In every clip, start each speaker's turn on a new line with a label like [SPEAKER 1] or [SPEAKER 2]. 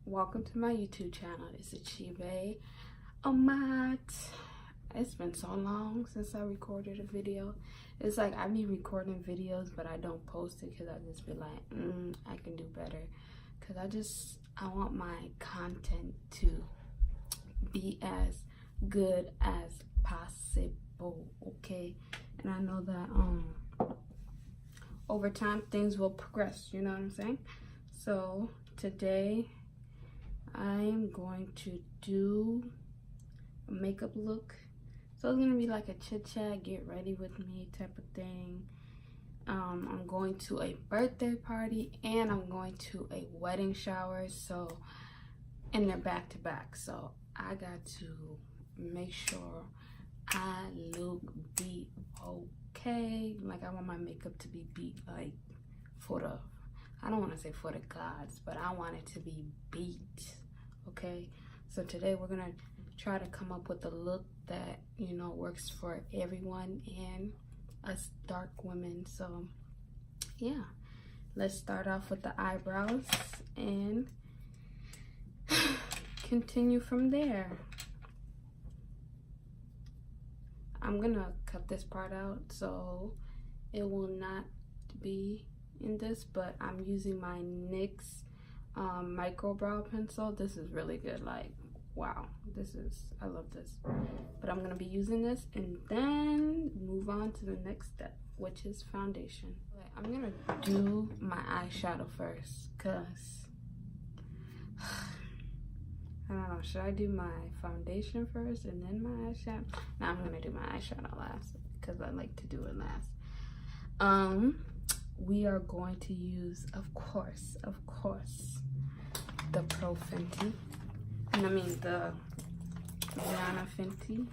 [SPEAKER 1] welcome to my YouTube channel. This is Chive. Oh my, it's been so long since I recorded a video. It's like I be recording videos but I don't post it because I just be like, I can do better, because I want my content to be as good as possible, okay? And I know that over time things will progress, you know what I'm saying? So today I'm going to do a makeup look. So it's gonna be like a chit chat, get ready with me type of thing. I'm going to a birthday party and I'm going to a wedding shower, so, and they're back to back, so I got to make sure I look beat okay. Like I want my makeup to be beat, like for the, I don't want to say for the gods, but I want it to be beat, okay? So today we're gonna try to come up with a look that, you know, works for everyone and us dark women. So yeah, let's start off with the eyebrows and continue from there. I'm gonna cut this part out so it will not be in this, but I'm using my NYX micro brow pencil. This is really good. Like, wow, I love this. But I'm gonna be using this and then move on to the next step, which is foundation. I'm gonna do my eyeshadow first, cause I don't know, should I do my foundation first and then my eyeshadow? No, I'm gonna do my eyeshadow last because I like to do it last. We are going to use, of course, the Pro Fenty. And I mean the Rihanna Fenty,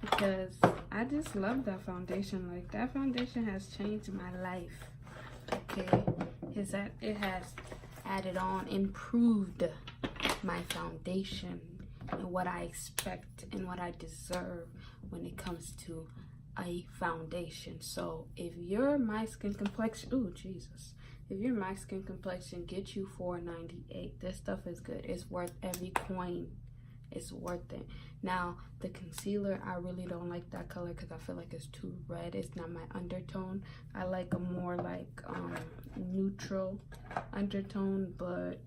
[SPEAKER 1] because I just love that foundation. Like, that foundation has changed my life, okay? It has added on, improved my foundation and what I expect and what I deserve when it comes to a foundation. So if you're my skin complexion, oh Jesus, if you're my skin complexion, get you $4.98. This stuff is good. It's worth every coin. It's worth it. Now the concealer, I really don't like that color because I feel like it's too red. It's not my undertone. I like a more like neutral undertone, but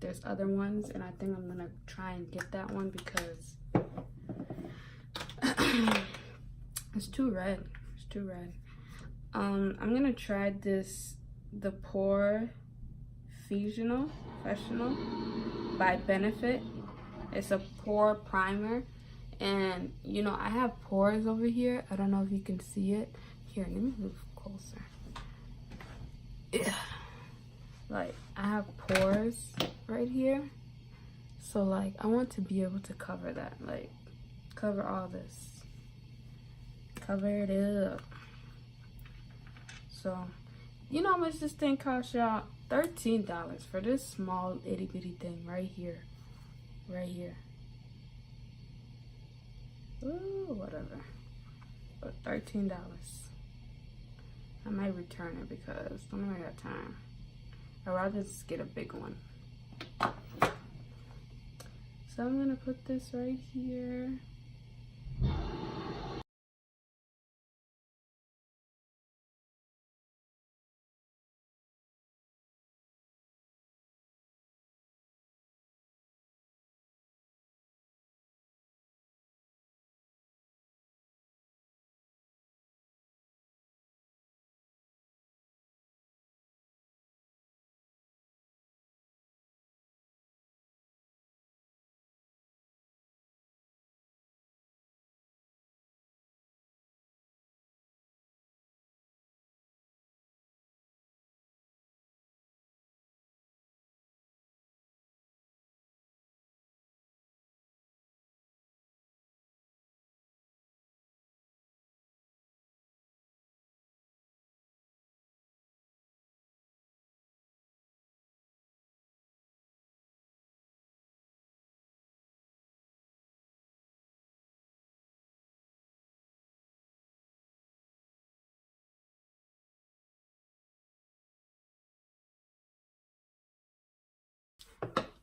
[SPEAKER 1] there's other ones and I think I'm gonna try and get that one because it's too red. It's too red. I'm gonna try this, the Pore Professional by Benefit. It's a pore primer, and you know I have pores over here. I don't know if you can see it. Here, let me move closer. Like, I have pores right here, so like I want to be able to cover that, like cover all this, cover it up. So you know how much this thing costs, y'all? $13 for this small itty bitty thing right here. Ooh, whatever. But $13. I might return it because I don't got time. I'd rather just get a big one. So I'm gonna put this right here.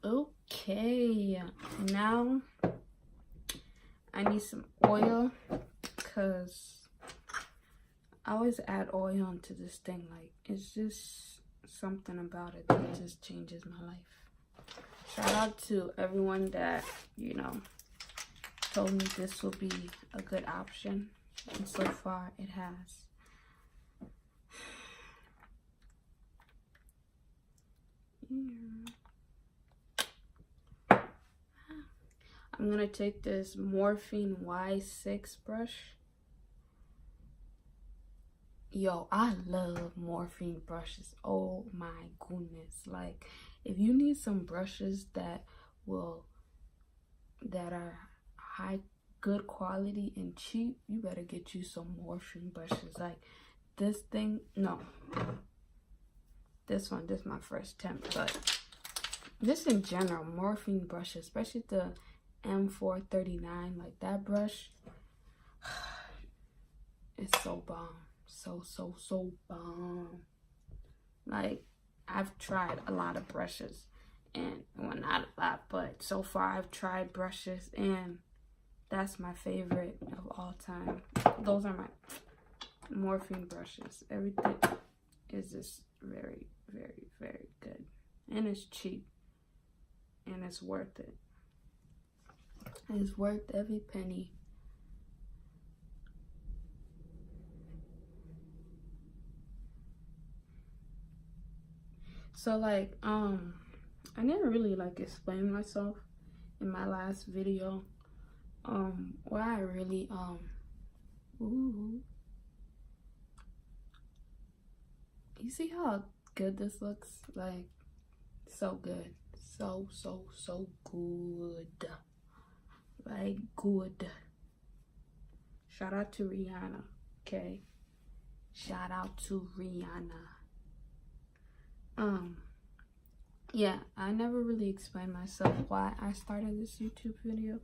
[SPEAKER 1] Okay, now I need some oil because I always add oil onto this thing. Like, it's just something about it that just changes my life. Shout out to everyone that, you know, told me this will be a good option, and so far it has. I'm gonna take this Morphine Y6 brush. Yo, I love Morphine brushes. Oh my goodness. Like, if you need some brushes that are good quality and cheap, you better get you some Morphine brushes. Like, this thing, no. This is my first attempt, but just in general, Morphine brushes, especially the M439, like that brush, it's so bomb. So bomb. Like, I've tried a lot of brushes, and well, not a lot, but so far I've tried brushes, and that's my favorite of all time. Those are my Morphine brushes. Everything is just very, very, very good, and it's cheap, and it's worth it. It's worth every penny. So, like, I didn't really, like, explain myself in my last video. Where I really, you see how good this looks? Like, so good. So good. Like, good. Shout out to Rihanna, okay? Shout out to Rihanna. Yeah, I never really explained myself why I started this YouTube video.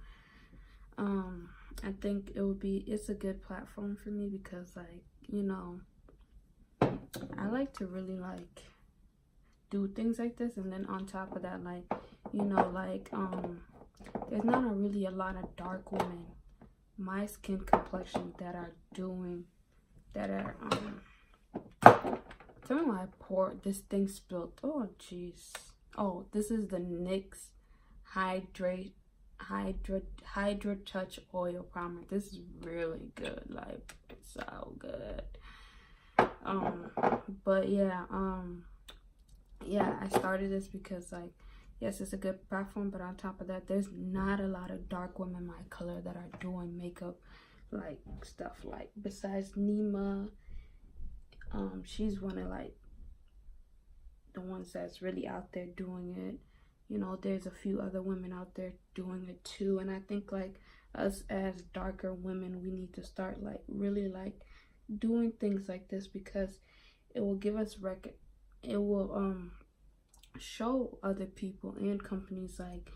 [SPEAKER 1] I think it's a good platform for me because, like, you know, I like to really, like, do things like this, and then on top of that, like, you know, like, there's not really a lot of dark women my skin complexion that are tell me why I poured this thing spilled. Oh jeez. Oh, this is the NYX Hydra Touch Oil Primer. This is really good. Like, it's so good. But yeah, I started this because, like, yes, it's a good platform, but on top of that, there's not a lot of dark women my color that are doing makeup, like, stuff. Like, besides Nima, she's one of, like, the ones that's really out there doing it. You know, there's a few other women out there doing it too, and I think, like, us as darker women, we need to start, like, really, like, doing things like this because it will give us it will show other people and companies, like,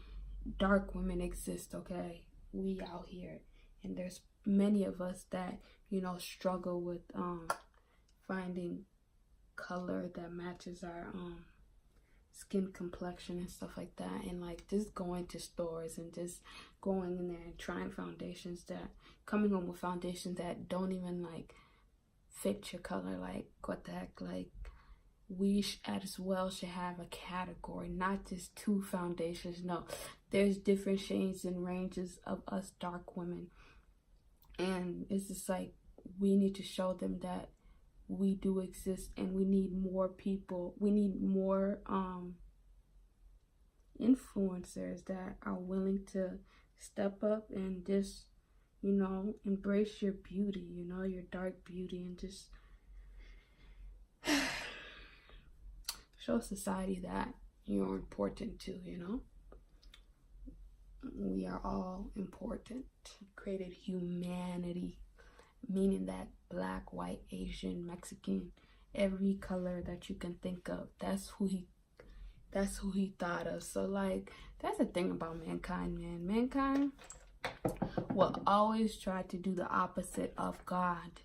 [SPEAKER 1] dark women exist, okay? We out here, and there's many of us that, you know, struggle with finding color that matches our skin complexion and stuff like that, and, like, just going to stores and just going in there and trying coming home with foundations that don't even, like, fit your color. Like, what the heck? Like, we as well should have a category, not just 2 foundations. No, there's different shades and ranges of us dark women, and it's just like we need to show them that we do exist, and we need more people. We need more influencers that are willing to step up and just, you know, embrace your beauty, you know, your dark beauty, and just show society that you're important too, you know? We are all important. Created humanity, meaning that black, white, Asian, Mexican, every color that you can think of, that's who he thought of. So, like, that's the thing about mankind, man. Mankind will always try to do the opposite of God.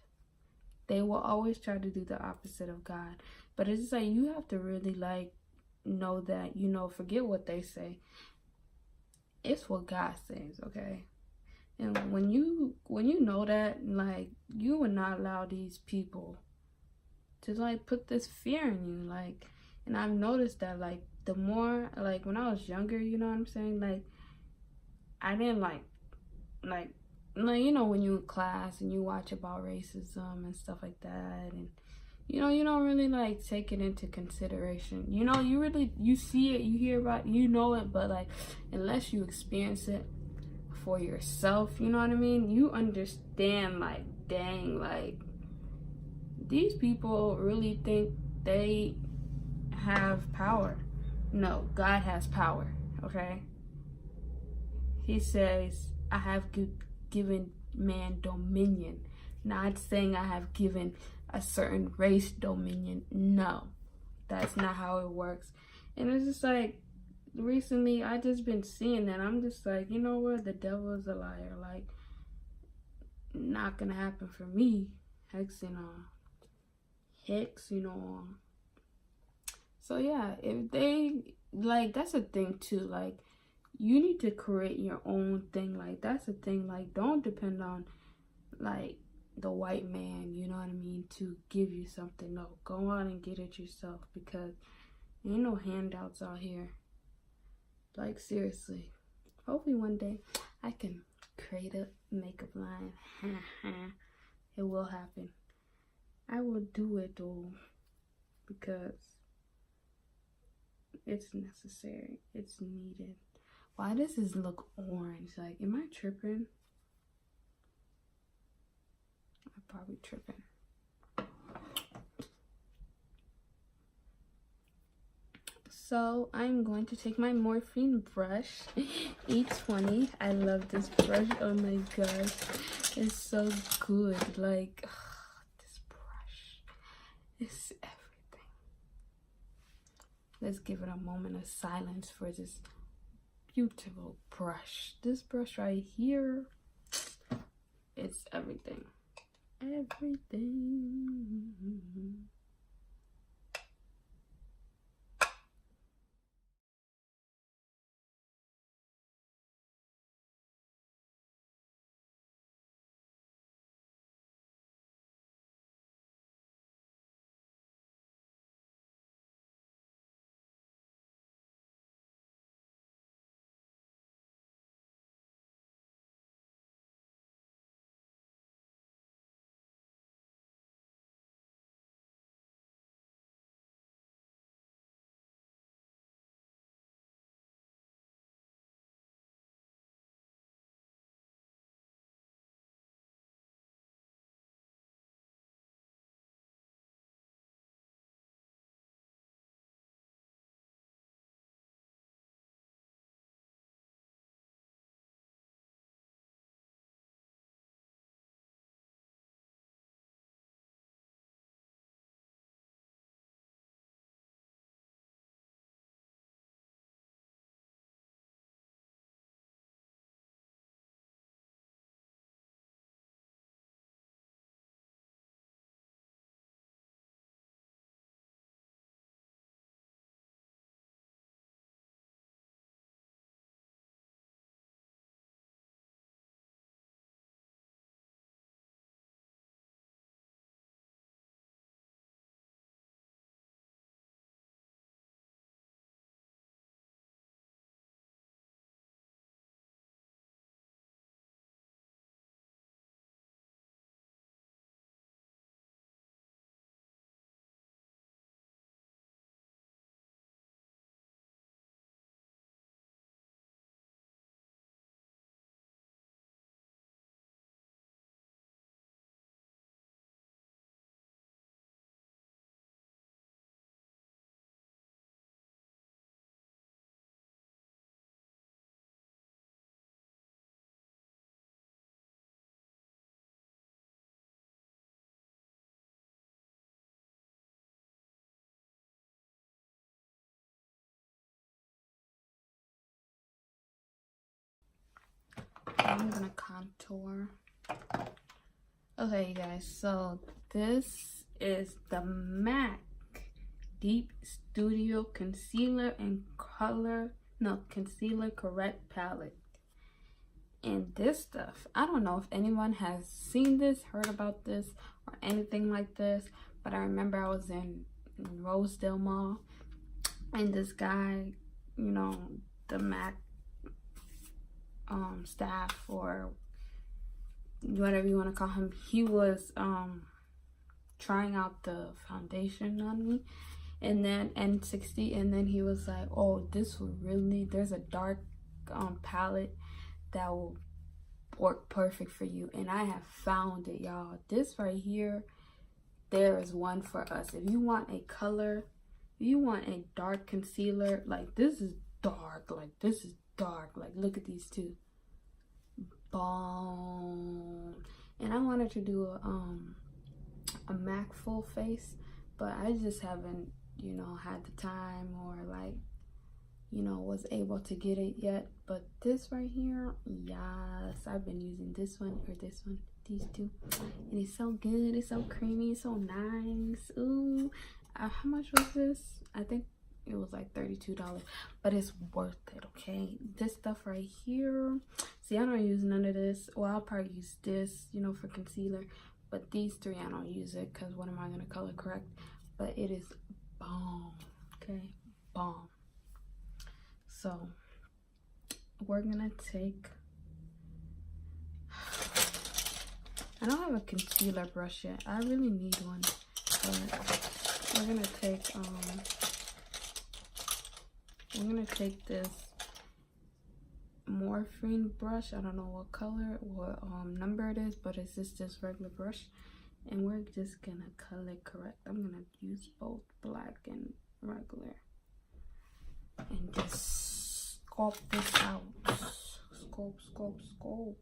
[SPEAKER 1] They will always try to do the opposite of God. But it's just like, you have to really, like, know that, you know, forget what they say. It's what God says, okay? And when you know that, like, you would not allow these people to, like, put this fear in you, like. And I've noticed that, like, the more, like, when I was younger, you know what I'm saying, like, I didn't like, you know, when you're in class and you watch about racism and stuff like that, and, you know, you don't really, like, take it into consideration. You know, you see it, you hear about it, you know it, but, like, unless you experience it for yourself, you know what I mean, you understand, like, dang, like, these people really think they have power. No, God has power, okay? He says, I have given man dominion. Not saying I have given a certain race dominion. No, that's not how it works. And it's just like, recently I just been seeing that. I'm just like, you know what? The devil is a liar. Like, not gonna happen for me. Hex, you know. So yeah, if they, like, that's a thing too. Like, you need to create your own thing. Like, that's the thing. Like, don't depend on, like, the white man, you know what I mean, to give you something. No, go out and get it yourself, because ain't no handouts out here. Like, seriously. Hopefully one day I can create a makeup line. It will happen. I will do it though, because it's necessary. It's needed. Why does this look orange? Like, am I tripping? I'm probably tripping. So I'm going to take my Morphine brush, E20. I love this brush. Oh my gosh, it's so good. Like, this brush is everything. Let's give it a moment of silence for this beautiful brush. This brush right here, it's everything. Everything. I'm gonna contour. Okay, you guys, so this is the MAC Deep Studio Concealer and Concealer Correct Palette. And this stuff, I don't know if anyone has seen this, heard about this, or anything like this, but I remember I was in Rosedale Mall, and this guy, you know, the MAC staff, or whatever you want to call him, he was trying out the foundation on me, and then N60, and then he was like, oh, this will really, there's a dark palette that will work perfect for you. And I have found it, y'all. This right here, there is one for us. If you want a color, if you want a dark concealer, like this is dark, like this is dark, like look at these two. Boom. And I wanted to do a MAC full face, but I just haven't, you know, had the time, or like, you know, was able to get it yet. But this right here, yes, I've been using this one, or this one, these two, and it's so good, it's so creamy, it's so nice. Ooh, how much was this? I think it was like $32, but it's worth it. Okay, this stuff right here, see, I don't use none of this. Well, I'll probably use this, you know, for concealer, but these three I don't use it, because what am I gonna color correct? But it is bomb. Okay, bomb. So we're gonna take, I don't have a concealer brush yet. I really need one, but we're gonna take this Morphine brush. I don't know what color, what number it is, but it's just this regular brush, and we're just gonna color correct. I'm gonna use both black and regular, and just sculpt this out. Sculpt, sculpt, sculpt.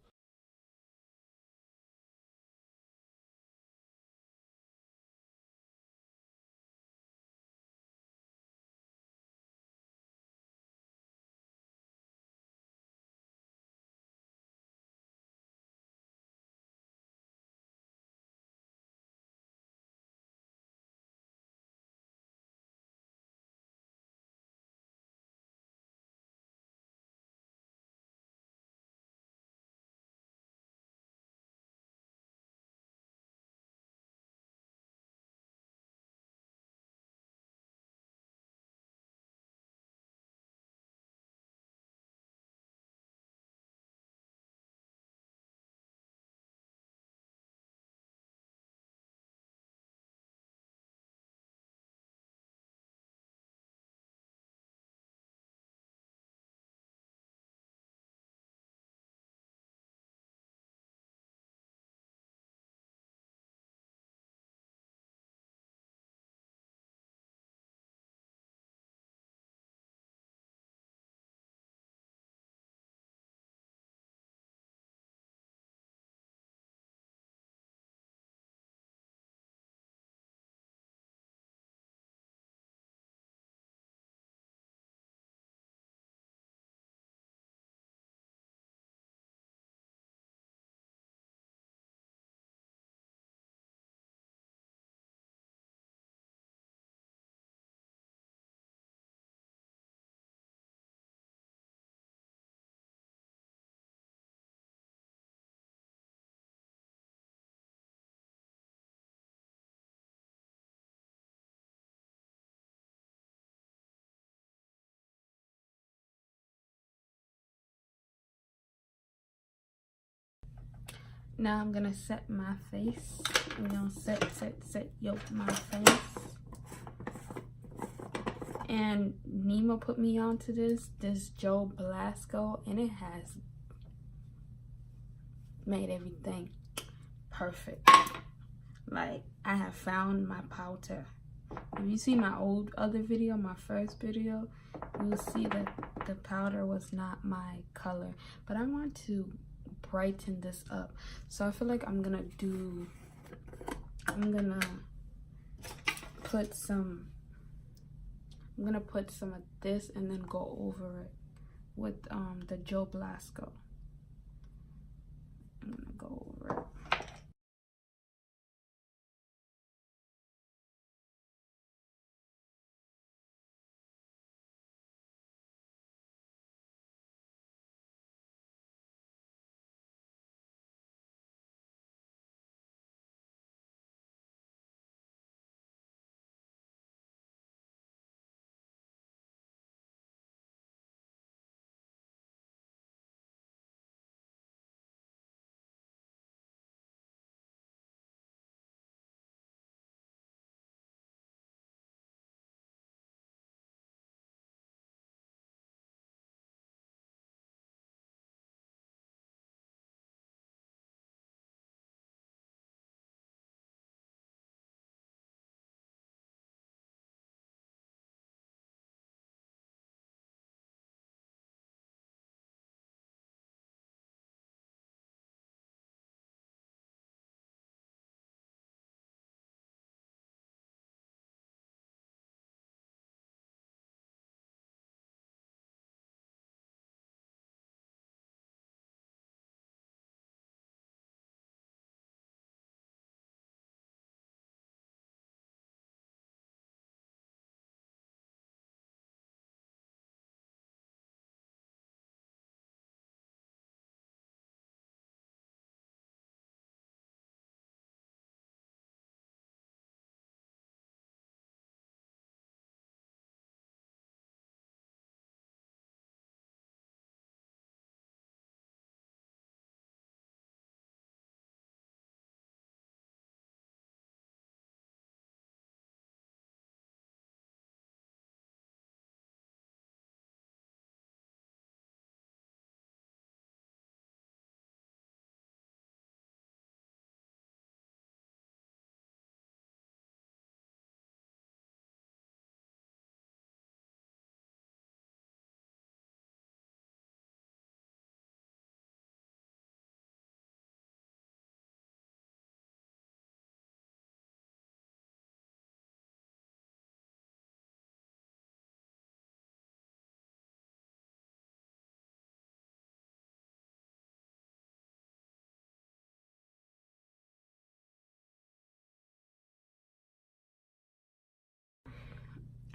[SPEAKER 1] Now I'm gonna set my face. I'm gonna set my face. And Nemo put me onto this Joe Blasco, and it has made everything perfect. Like, I have found my powder. If you see my other video, my first video, you will see that the powder was not my color. But I want to brighten this up, so I feel like I'm gonna put some of this, and then go over it with the Joe Blasco. I'm gonna go over it.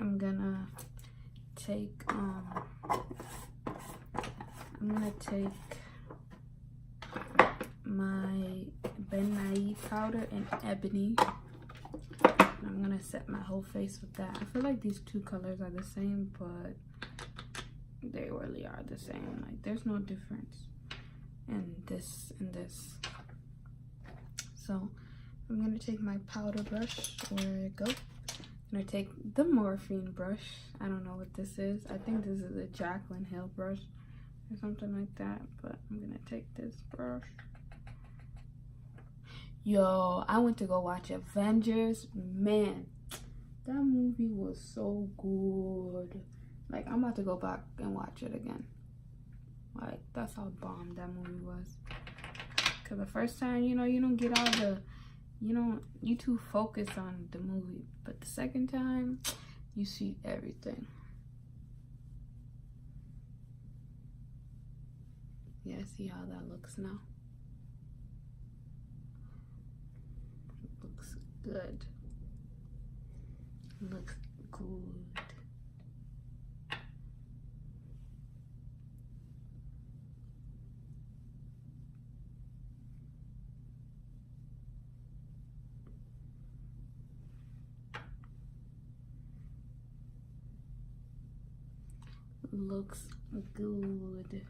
[SPEAKER 1] I'm gonna take my Ben Naive powder in Ebony. And I'm gonna set my whole face with that. I feel like these two colors are the same, but they really are the same. Like, there's no difference in this and this. So I'm gonna take my powder brush. Where it go? I'm gonna take the Morphine brush. I don't know what this is. I think this is a Jaclyn Hill brush or something like that, but I'm gonna take this brush. Yo, I went to go watch Avengers. Man, that movie was so good. Like, I'm about to go back and watch it again. Like, that's how bomb that movie was. Cause the first time, you know, you don't get all the, you too focused on the movie. But the second time, you see everything. Yeah, see how that looks now? Looks good. Looks good. Looks good.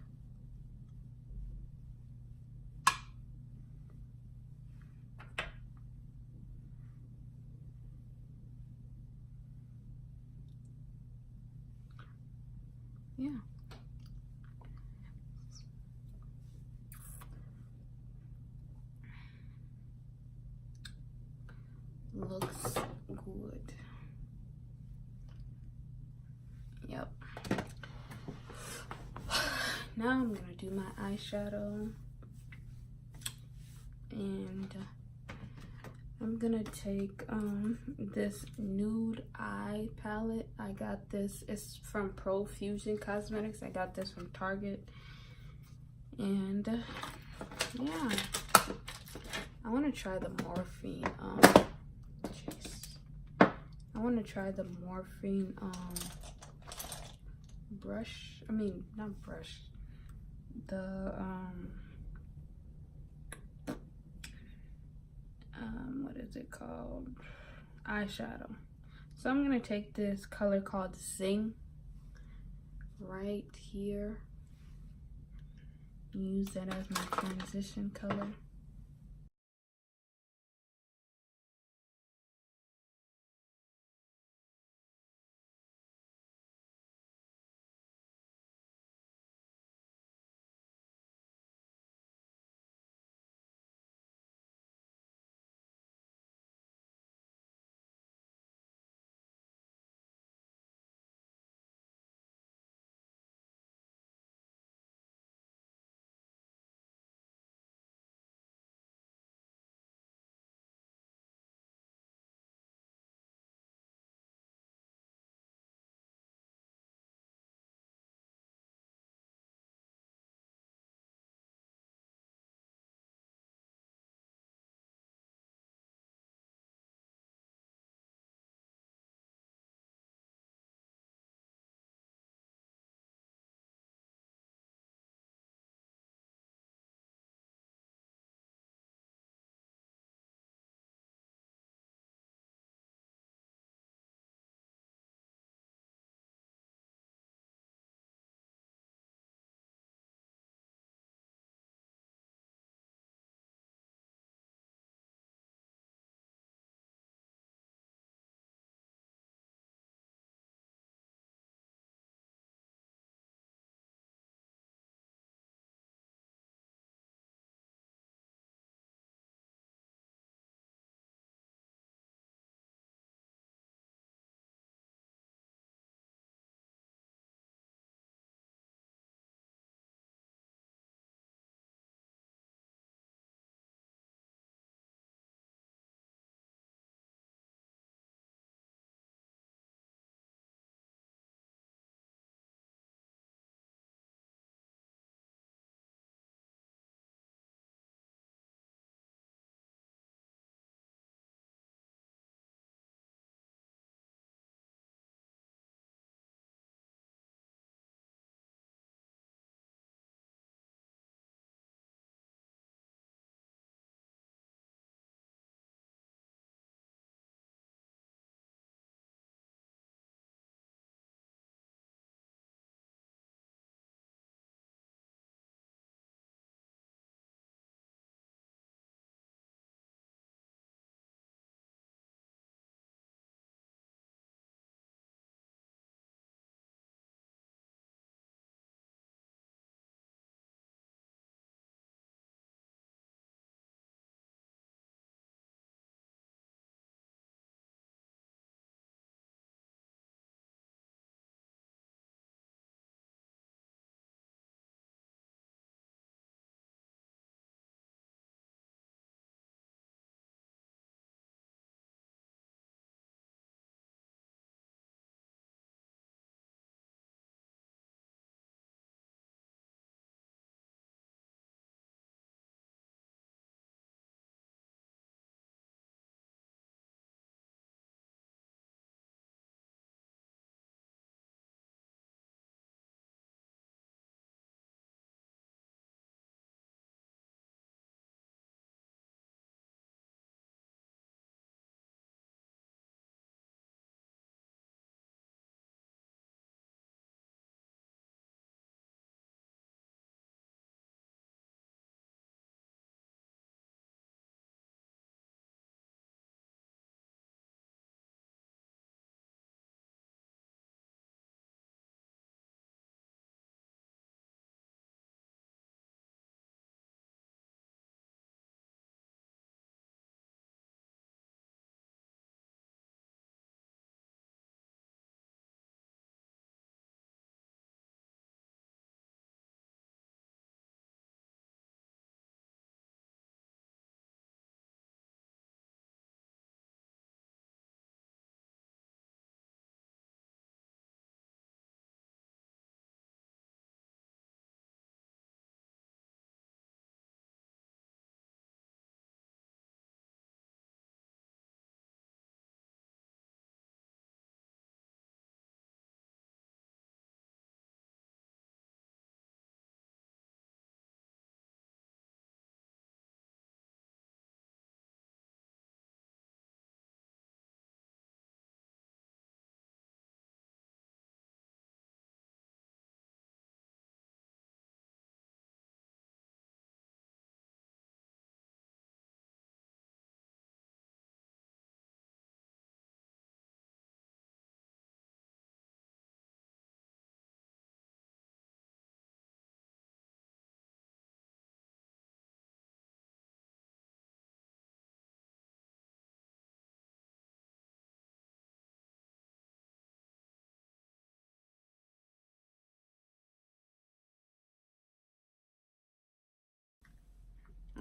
[SPEAKER 1] Yeah. Looks good. Yep. Now I'm gonna do my eyeshadow, and I'm gonna take this Nude eye palette. I got this, it's from Profusion Cosmetics. I got this from Target, and yeah, I want to try the Morphine I want to try the Morphine brush. I mean, not brush, the what is it called, eyeshadow. So I'm gonna take this color called Zing right here, use that as my transition color.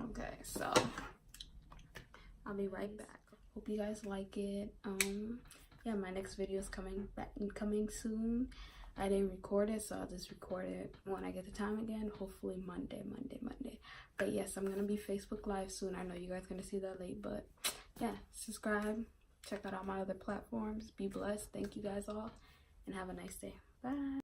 [SPEAKER 1] Okay, so I'll be right back. Hope you guys like it. Yeah, my next video is coming soon. I didn't record it, so I'll just record it when I get the time again. Hopefully Monday. But yes, I'm gonna be Facebook Live soon. I know you guys gonna see that late, but yeah, subscribe, check out all my other platforms. Be blessed. Thank you guys all, and have a nice day. Bye.